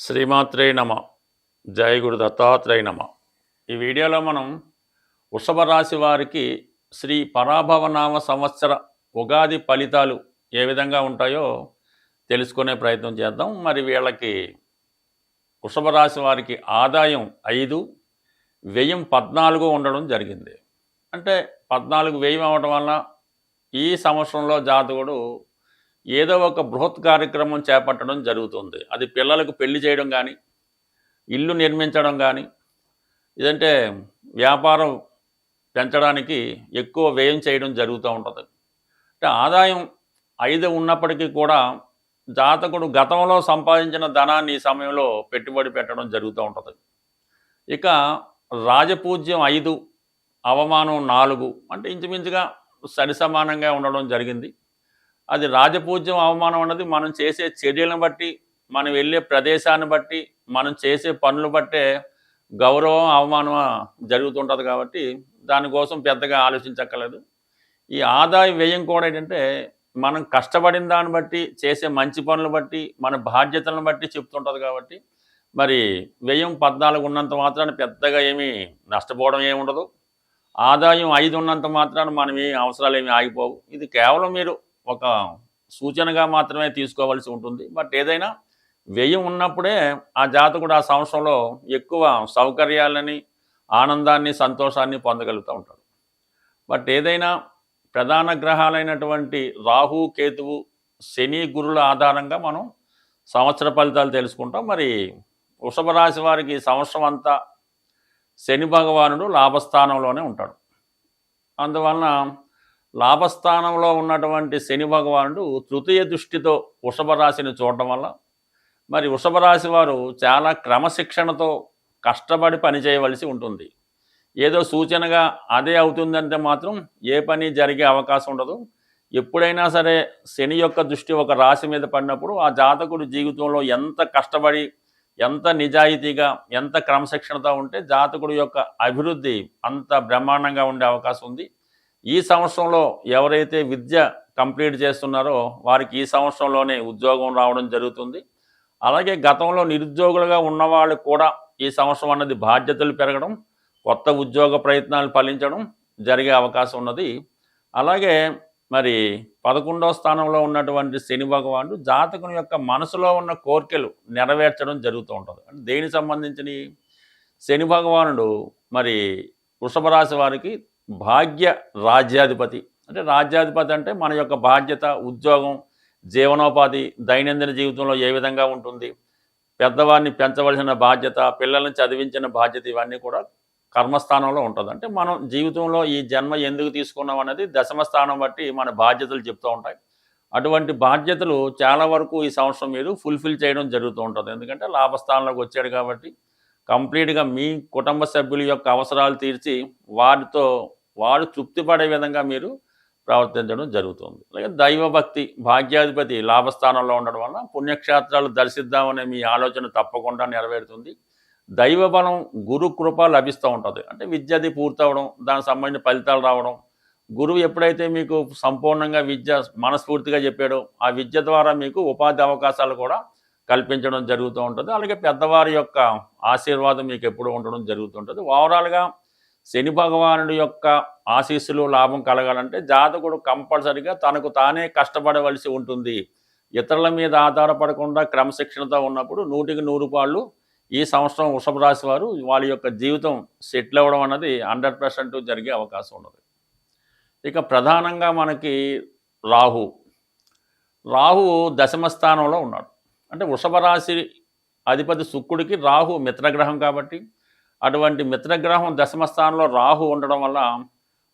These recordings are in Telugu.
శ్రీమాత్రే నమ. జయ గురు దత్తాత్రేయ నమ. ఈ వీడియోలో మనం వృషభ రాశి వారికి శ్రీ పరాభవనామ సంవత్సర ఉగాది ఫలితాలు ఏ విధంగా ఉంటాయో తెలుసుకునే ప్రయత్నం చేద్దాం. మరి వీళ్ళకి వృషభ రాశి వారికి ఆదాయం 5, వ్యయం 14 ఉండడం జరిగింది. అంటే 14 వ్యయం అవ్వడం వల్ల ఈ సంవత్సరంలో జాతకుడు ఏదో ఒక బృహత్ కార్యక్రమం చేపట్టడం జరుగుతుంది. అది పిల్లలకు పెళ్లి చేయడం కానీ, ఇల్లు నిర్మించడం కానీ, ఇదంటే వ్యాపారం పెంచడానికి ఎక్కువ వ్యయం చేయడం జరుగుతూ ఉంటుంది. అంటే ఆదాయం 5 ఉన్నప్పటికీ కూడా జాతకుడు గతంలో సంపాదించిన ధనాన్ని ఈ సమయంలో పెట్టుబడి పెట్టడం జరుగుతూ ఉంటుంది. ఇక రాజపూజ్యం 5, అవమానం 4, అంటే ఇంచుమించుగా సరిసమానంగా ఉండడం జరిగింది. అది రాజపూజ్యం అవమానం అన్నది మనం చేసే చర్యలను బట్టి, మనం వెళ్ళే ప్రదేశాన్ని బట్టి, మనం చేసే పనులు బట్టే గౌరవం అవమానం జరుగుతుంటుంది. కాబట్టి దానికోసం పెద్దగా ఆలోచించక్కర్లేదు. ఈ ఆదాయ వ్యయం కూడా ఏంటంటే మనం కష్టపడిన దాన్ని బట్టి, చేసే మంచి పనులు బట్టి, మన బాధ్యతలను బట్టి చెప్తుంటుంది. కాబట్టి మరి వ్యయం 14 ఉన్నంత మాత్రాన పెద్దగా ఏమీ నష్టపోవడం ఏమి ఉండదు. ఆదాయం 5 ఉన్నంత మాత్రాన మనం ఏ అవసరాలు ఏమి ఆగిపోవు. ఇది కేవలం మీరు ఒక సూచనగా మాత్రమే తీసుకోవాల్సి ఉంటుంది. బట్ ఏదైనా వ్యయం ఉన్నప్పుడే ఆ జాతకుడు ఆ సంవత్సరంలో ఎక్కువ సౌకర్యాలని, ఆనందాన్ని, సంతోషాన్ని పొందగలుగుతూ ఉంటాడు. బట్ ఏదైనా ప్రధాన గ్రహాలైనటువంటి రాహు, కేతువు, శని, గురుల ఆధారంగా మనం సంవత్సర ఫలితాలు తెలుసుకుంటాం. మరి వృషభ రాశి వారికి సంవత్సరం అంతా శని భగవానుడు లాభస్థానంలోనే ఉంటాడు. అందువలన లాభస్థానంలో ఉన్నటువంటి శని భగవానుడు తృతీయ దృష్టితో వృషభ రాశిని చూడటం వల్ల మరి వృషభ రాశి వారు చాలా క్రమశిక్షణతో కష్టపడి పనిచేయవలసి ఉంటుంది. ఏదో సూచనగా అదే అవుతుందంటే మాత్రం ఏ పని జరిగే అవకాశం ఉండదు. ఎప్పుడైనా సరే శని యొక్క దృష్టి ఒక రాశి మీద పడినప్పుడు ఆ జాతకుడు జీవితంలో ఎంత కష్టపడి, ఎంత నిజాయితీగా, ఎంత క్రమశిక్షణతో ఉంటే జాతకుడు యొక్క అభివృద్ధి అంత బ్రహ్మాండంగా ఉండే అవకాశం ఉంది. ఈ సంవత్సరంలో ఎవరైతే విద్య కంప్లీట్ చేస్తున్నారో వారికి ఈ సంవత్సరంలోనే ఉద్యోగం రావడం జరుగుతుంది. అలాగే గతంలో నిరుద్యోగులుగా ఉన్నవాళ్ళు కూడా ఈ సంవత్సరం అన్నది బాధ్యతలు పెరగడం, కొత్త ఉద్యోగ ప్రయత్నాలు ఫలించడం జరిగే అవకాశం ఉన్నది. అలాగే మరి 11వ స్థానంలో ఉన్నటువంటి శని భగవానుడు జాతకుని యొక్క మనసులో ఉన్న కోరికలు నెరవేర్చడం జరుగుతూ ఉంటుంది. అంటే దేనికి సంబంధించిన శని భగవానుడు మరి వృషభ రాశి వారికి భాగ్య రాజ్యాధిపతి. అంటే రాజ్యాధిపతి అంటే మన యొక్క బాధ్యత, ఉద్యోగం, జీవనోపాధి, దైనందిన జీవితంలో ఏ విధంగా ఉంటుంది, పెద్దవారిని పెంచవలసిన బాధ్యత, పిల్లల్ని చదివించిన బాధ్యత, ఇవన్నీ కూడా కర్మస్థానంలో ఉంటుంది. అంటే మనం జీవితంలో ఈ జన్మ ఎందుకు తీసుకున్నాం అనేది దశమ స్థానం బట్టి మన బాధ్యతలు చెప్తూ ఉంటాయి. అటువంటి బాధ్యతలు చాలా వరకు ఈ సంవత్సరం మీరు ఫుల్ఫిల్ చేయడం జరుగుతూ ఉంటుంది. ఎందుకంటే లాభస్థానంలోకి వచ్చాడు కాబట్టి కంప్లీట్గా మీ కుటుంబ సభ్యుల యొక్క అవసరాలు తీర్చి వారు తృప్తి పడే విధంగా మీరు ప్రవర్తించడం జరుగుతుంది. అలాగే దైవభక్తి, భాగ్యాధిపతి లాభస్థానంలో ఉండడం వల్ల పుణ్యక్షేత్రాలు దర్శిద్దామనే మీ ఆలోచన తప్పకుండా నెరవేరుతుంది. దైవబలం, గురు కృప లభిస్తూ ఉంటుంది. అంటే విద్యది పూర్తవడం, దానికి సంబంధించిన ఫలితాలు రావడం, గురువు ఎప్పుడైతే మీకు సంపూర్ణంగా విద్య మనస్ఫూర్తిగా చెప్పాడో ఆ విద్య ద్వారా మీకు ఉపాధి అవకాశాలు కూడా కల్పించడం జరుగుతూ ఉంటుంది. అలాగే పెద్దవారి యొక్క ఆశీర్వాదం మీకు ఎప్పుడూ ఉండడం జరుగుతుంటుంది. ఓవరాల్గా శని భగవానుడి యొక్క ఆశీస్సులు, లాభం కలగాలంటే జాతకుడు కంపల్సరిగా తనకు తానే కష్టపడవలసి ఉంటుంది. ఇతరుల మీద ఆధారపడకుండా క్రమశిక్షణతో ఉన్నప్పుడు 100కి 100 పాళ్ళు ఈ సంవత్సరం వృషభ రాశి వారు వాళ్ళ యొక్క జీవితం సెటిల్ అవ్వడం అన్నది 100% జరిగే అవకాశం ఉన్నది. ఇక ప్రధానంగా మనకి రాహు దశమ స్థానంలో ఉన్నాడు. అంటే వృషభ రాశి అధిపతి శుక్రుడికి రాహు మిత్రగ్రహం కాబట్టి అటువంటి మిత్రగ్రహం దశమ స్థానంలో రాహు ఉండడం వల్ల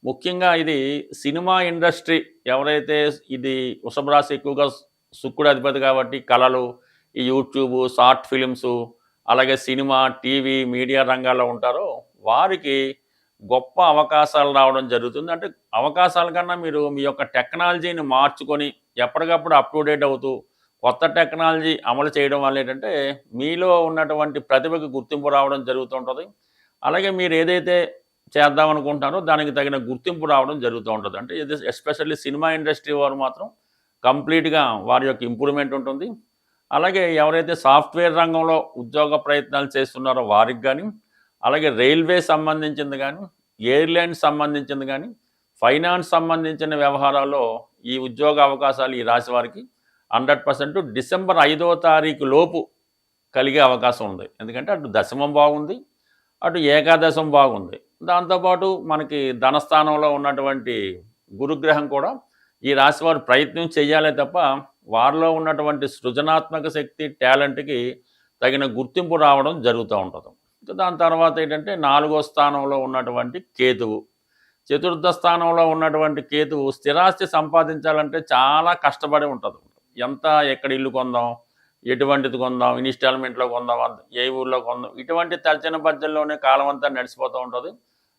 ముఖ్యంగా ఇది సినిమా ఇండస్ట్రీ ఎవరైతే ఇది వృషభ రాశి ఎక్కువగా శుక్రుడి అధిపతి కాబట్టి కళలు, ఈ యూట్యూబ్, షార్ట్ ఫిలిమ్స్, అలాగే సినిమా, టీవీ, మీడియా రంగాల్లో ఉంటారో వారికి గొప్ప అవకాశాలు రావడం జరుగుతుంది. అంటే అవకాశాల కన్నా మీరు మీ యొక్క టెక్నాలజీని మార్చుకొని ఎప్పటికప్పుడు అప్ టు డేట్ అవుతూ కొత్త టెక్నాలజీ అమలు చేయడం వల్ల ఏంటంటే మీలో ఉన్నటువంటి ప్రతిభకు గుర్తింపు రావడం జరుగుతుంటుంది. అలాగే మీరు ఏదైతే చేద్దామనుకుంటున్నారో దానికి తగిన గుర్తింపు రావడం జరుగుతూ ఉంటుంది. అంటే ఎస్పెషల్లీ సినిమా ఇండస్ట్రీ వారు మాత్రం కంప్లీట్గా వారి యొక్క ఇంప్రూవ్మెంట్ ఉంటుంది. అలాగే ఎవరైతే సాఫ్ట్వేర్ రంగంలో ఉద్యోగ ప్రయత్నాలు చేస్తున్నారో వారికి కానీ, అలాగే రైల్వే సంబంధించింది కానీ, ఎయిర్లైన్ సంబంధించింది కానీ, ఫైనాన్స్ సంబంధించిన వ్యవహారాల్లో ఈ ఉద్యోగ అవకాశాలు ఈ రాశి వారికి 100% డిసెంబర్ 5వ తారీఖు లోపు కలిగే అవకాశం ఉంది. ఎందుకంటే అటు దశమం బాగుంది, అటు ఏకాదశం బాగుంది. దాంతోపాటు మనకి ధనస్థానంలో ఉన్నటువంటి గురుగ్రహం కూడా ఈ రాశి వారు ప్రయత్నం చేయాలే తప్ప వారిలో ఉన్నటువంటి సృజనాత్మక శక్తి, టాలెంట్కి తగిన గుర్తింపు రావడం జరుగుతూ ఉంటుంది. దాని తర్వాత ఏంటంటే 4వ స్థానంలో ఉన్నటువంటి కేతువు, చతుర్థ స్థానంలో ఉన్నటువంటి కేతువు స్థిరాస్తి సంపాదించాలంటే చాలా కష్టపడి ఉంటుంది. ఎంత, ఎక్కడ ఇల్లు కొందాం, ఎటువంటిది కొందాం, ఇన్స్టాల్మెంట్లో కొందాం, ఏ ఊళ్ళో కొందాం, ఇటువంటి తలచిన పద్యంలోనే కాలం అంతా నడిచిపోతూ ఉంటుంది.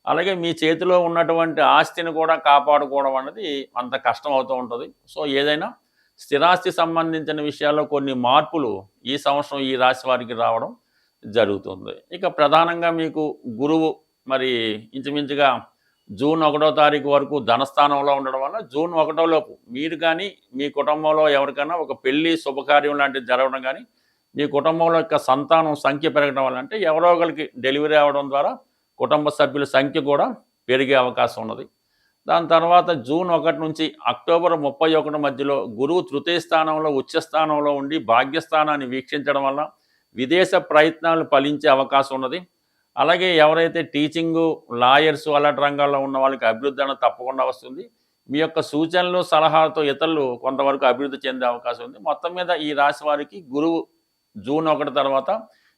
అలాగే మీ చేతిలో ఉన్నటువంటి ఆస్తిని కూడా కాపాడుకోవడం అనేది అంత కష్టం అవుతూ ఉంటుంది. సో ఏదైనా స్థిరాస్తి సంబంధించిన విషయాల్లో కొన్ని మార్పులు ఈ సంవత్సరం ఈ రాశి వారికి రావడం జరుగుతుంది. ఇక ప్రధానంగా మీకు గురువు మరి ఇంచుమించుగా జూన్ 1వ తారీఖు వరకు ధనస్థానంలో ఉండడం వల్ల జూన్ 1వ లోపు మీరు కానీ మీ కుటుంబంలో ఎవరికైనా ఒక పెళ్లి శుభకార్యం లాంటిది జరగడం కానీ, మీ కుటుంబంలో యొక్క సంతానం సంఖ్య పెరగడం వల్ల, అంటే ఎవరో ఒకరికి డెలివరీ అవ్వడం ద్వారా కుటుంబ సభ్యుల సంఖ్య కూడా పెరిగే అవకాశం ఉన్నది. దాని తర్వాత జూన్ 1 నుంచి అక్టోబర్ 31 మధ్యలో గురువు తృతీయ స్థానంలో ఉచ్చస్థానంలో ఉండి భాగ్యస్థానాన్ని వీక్షించడం వల్ల విదేశ ప్రయత్నాలు ఫలించే అవకాశం ఉన్నది. అలాగే ఎవరైతే టీచింగు, లాయర్స్ అలాంటి రంగాల్లో ఉన్న వాళ్ళకి అభివృద్ధి అనేది తప్పకుండా వస్తుంది. మీ యొక్క సూచనలు, సలహాలతో ఇతరులు కొంతవరకు అభివృద్ధి చెందే అవకాశం ఉంది. మొత్తం మీద ఈ రాశి వారికి గురువు జూన్ 1 తర్వాత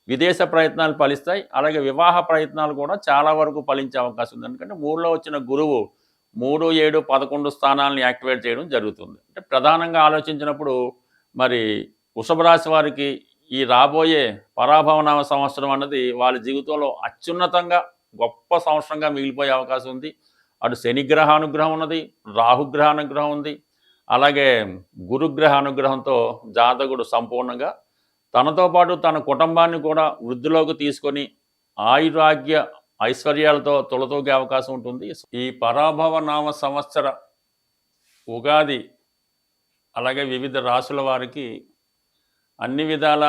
విదేశ ప్రయత్నాలు ఫలిస్తాయి. అలాగే వివాహ ప్రయత్నాలు కూడా చాలా వరకు ఫలించే అవకాశం ఉంది. ఎందుకంటే 3లో వచ్చిన గురువు 3, 7, 11 స్థానాలను యాక్టివేట్ చేయడం జరుగుతుంది. అంటే ప్రధానంగా ఆలోచించినప్పుడు మరి వృషభ రాశి వారికి ఈ రాబోయే పరాభవనామ సంవత్సరం అన్నది వాళ్ళ జీవితంలో అత్యున్నతంగా గొప్ప సంవత్సరంగా మిగిలిపోయే అవకాశం ఉంది. అటు శనిగ్రహ అనుగ్రహం ఉన్నది, రాహుగ్రహ అనుగ్రహం ఉంది, అలాగే గురుగ్రహ అనుగ్రహంతో జాతకుడు సంపూర్ణంగా తనతో పాటు తన కుటుంబాన్ని కూడా వృద్ధిలోకి తీసుకొని ఆయురాగ్య ఐశ్వర్యాలతో తొలతూగే అవకాశం ఉంటుంది. ఈ పరాభవ నామ సంవత్సర ఉగాది అలాగే వివిధ రాశుల వారికి అన్ని విధాల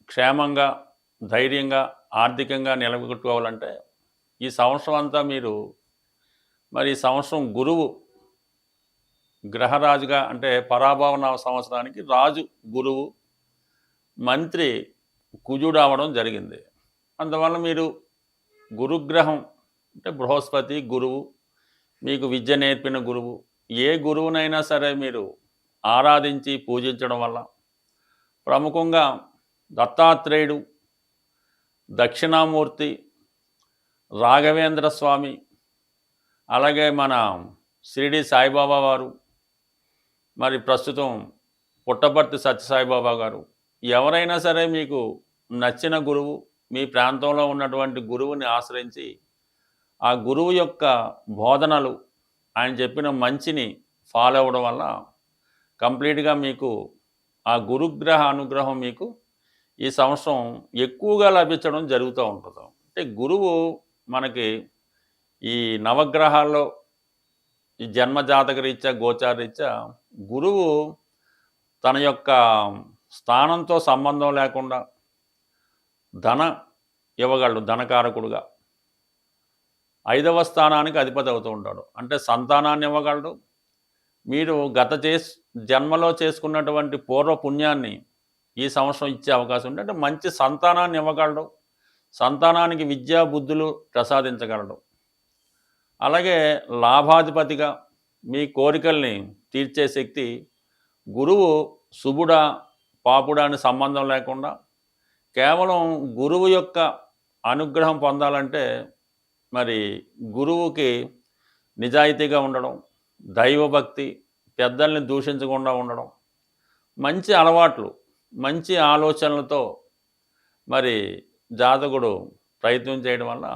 క్షేమంగా, ధైర్యంగా, ఆర్థికంగా నిలబెట్టుకోవాలంటే ఈ సంవత్సరం అంతా మీరు మరి ఈ సంవత్సరం గురువు గ్రహరాజుగా, అంటే పరాభవ సంవత్సరానికి రాజు గురువు, మంత్రి కుజుడు అవడం జరిగింది. అందువల్ల మీరు గురుగ్రహం అంటే బృహస్పతి గురువు, మీకు విద్య నేర్పిన గురువు, ఏ గురువునైనా సరే మీరు ఆరాధించి పూజించడం వల్ల, ప్రముఖంగా దత్తాత్రేయుడు, దక్షిణామూర్తి, రాఘవేంద్ర స్వామి, అలాగే మన షిరిడి సాయిబాబా వారు, మరి ప్రస్తుతం పుట్టపర్తి సత్యసాయిబాబా గారు, ఎవరైనా సరే మీకు నచ్చిన గురువు, మీ ప్రాంతంలో ఉన్నటువంటి గురువుని ఆశ్రయించి ఆ గురువు యొక్క బోధనలు, ఆయన చెప్పిన మంచిని ఫాలో అవ్వడం వల్ల కంప్లీట్గా మీకు ఆ గురుగ్రహ అనుగ్రహం మీకు ఈ సంవత్సరం ఎక్కువగా లభించడం జరుగుతూ ఉంటుంది. అంటే గురువు మనకి ఈ నవగ్రహాల్లో ఈ జన్మజాతక రీత్యా, గోచార రీత్యా గురువు తన యొక్క స్థానంతో సంబంధం లేకుండా ధన ఇవ్వగలడు. ధనకారకుడుగా 5వ స్థానానికి అధిపతి అవుతూ ఉంటాడు. అంటే సంతానాన్ని ఇవ్వగలడు. మీరు గత జన్మలో చేసుకున్నటువంటి పూర్వ పుణ్యాన్ని ఈ సంవత్సరం ఇచ్చే అవకాశం ఉంది. అంటే మంచి సంతానాన్ని ఇవ్వగలడు. సంతానానికి విద్యా బుద్ధులు ప్రసాదించగలడు. అలాగే లాభాధిపతిగా మీ కోరికల్ని తీర్చే శక్తి గురువు శుభుడా పాపుడా అని సంబంధం లేకుండా కేవలం గురువు యొక్క అనుగ్రహం పొందాలంటే మరి గురువుకి నిజాయితీగా ఉండడం, దైవభక్తి, పెద్దల్ని దూషించకుండా ఉండడం, మంచి అలవాట్లు, మంచి ఆలోచనలతో మరి జాతకుడు ప్రయత్నం చేయడం వల్ల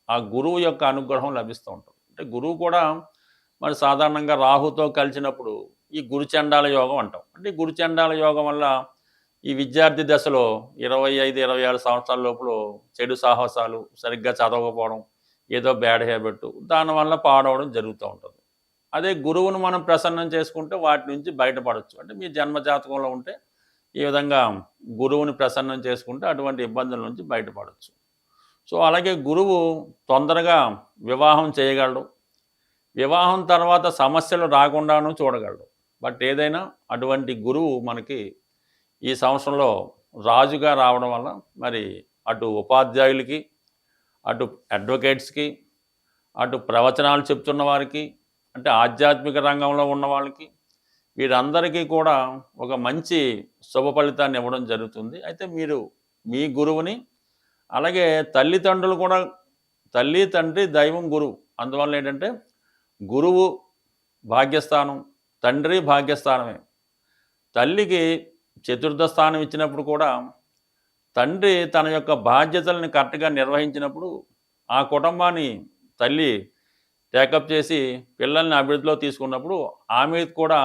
ఆ గురువు యొక్క అనుగ్రహం లభిస్తూ ఉంటుంది. అంటే గురువు కూడా మరి సాధారణంగా రాహుతో కలిసినప్పుడు ఈ గురుచండాల యోగం అంటాం. అంటే ఈ గురుచండాల యోగం వల్ల ఈ విద్యార్థి దశలో 25, 26 సంవత్సరాల లోపల చెడు సాహసాలు, సరిగ్గా చదవకపోవడం, ఏదో బ్యాడ్ హ్యాబిట్, దానివల్ల పాడవడం జరుగుతూ ఉంటుంది. అదే గురువును మనం ప్రసన్నం చేసుకుంటే వాటి నుంచి బయటపడవచ్చు. అంటే మీ జన్మజాతకంలో ఉంటే ఈ విధంగా గురువుని ప్రసన్నం చేసుకుంటే అటువంటి ఇబ్బందుల నుంచి బయటపడవచ్చు. సో అలాగే గురువు తొందరగా వివాహం చేయగలడు. వివాహం తర్వాత సమస్యలు రాకుండాను చూడగలడు. బట్ ఏదైనా అటువంటి గురువు మనకి ఈ సంవత్సరంలో రాజుగా రావడం వల్ల మరి అటు ఉపాధ్యాయులకి, అటు అడ్వకేట్స్కి, అటు ప్రవచనాలు చెప్తున్న వారికి, అంటే ఆధ్యాత్మిక రంగంలో ఉన్న వాళ్ళకి, వీరందరికీ కూడా ఒక మంచి శుభ ఫలితాన్ని ఇవ్వడం జరుగుతుంది. అయితే మీరు మీ గురువుని, అలాగే తల్లిదండ్రులు కూడా, తల్లి తండ్రి దైవం గురువు, అందువల్ల ఏంటంటే గురువు భాగ్యస్థానం, తండ్రి భాగ్యస్థానమే. తల్లికి చతుర్థ స్థానం ఇచ్చినప్పుడు కూడా తండ్రి తన యొక్క బాధ్యతలను కరెక్ట్గా నిర్వహించినప్పుడు ఆ కుటుంబాన్ని తల్లి టేకప్ చేసి పిల్లల్ని అభివృద్ధిలో తీసుకున్నప్పుడు ఆమెకు కూడా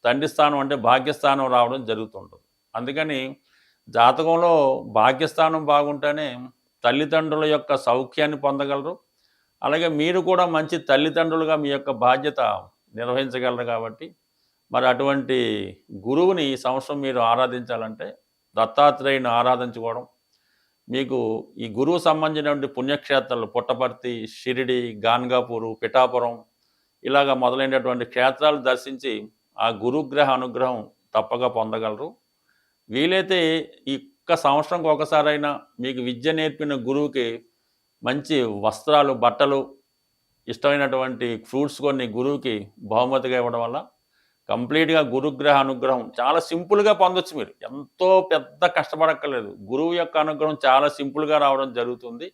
తండ్రి స్థానం అంటే భాగ్యస్థానం రావడం జరుగుతుంటుంది. అందుకని జాతకంలో భాగ్యస్థానం బాగుంటేనే తల్లిదండ్రుల యొక్క సౌఖ్యాన్ని పొందగలరు. అలాగే మీరు కూడా మంచి తల్లిదండ్రులుగా మీ యొక్క బాధ్యత నిర్వహించగలరు. కాబట్టి మరి అటువంటి గురువుని ఈ సంవత్సరం మీరు ఆరాధించాలంటే దత్తాత్రేయుని ఆరాధించుకోవడం, మీకు ఈ గురువు సంబంధించినటువంటి పుణ్యక్షేత్రాలు పుట్టపర్తి, షిరిడి, గాన్గాపూరు, పిఠాపురం ఇలాగ మొదలైనటువంటి క్షేత్రాలు దర్శించి ఆ గురుగ్రహ అనుగ్రహం తప్పక పొందగలరు. వీలైతే ఈ సంవత్సరంకి ఒకసారైనా మీకు విద్య నేర్పిన గురువుకి మంచి వస్త్రాలు, బట్టలు, ఇష్టమైనటువంటి ఫ్రూట్స్ కొన్ని గురువుకి బహుమతిగా ఇవ్వడం వల్ల కంప్లీట్గా గురుగ్రహ అనుగ్రహం చాలా సింపుల్గా పొందొచ్చు. మీరు ఎంతో పెద్ద కష్టపడక్కర్లేదు. గురువు యొక్క అనుగ్రహం చాలా సింపుల్గా రావడం జరుగుతుంది.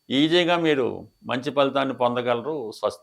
ఈజీగా మీరు మంచి ఫలితాన్ని పొందగలరు. స్వస్తి.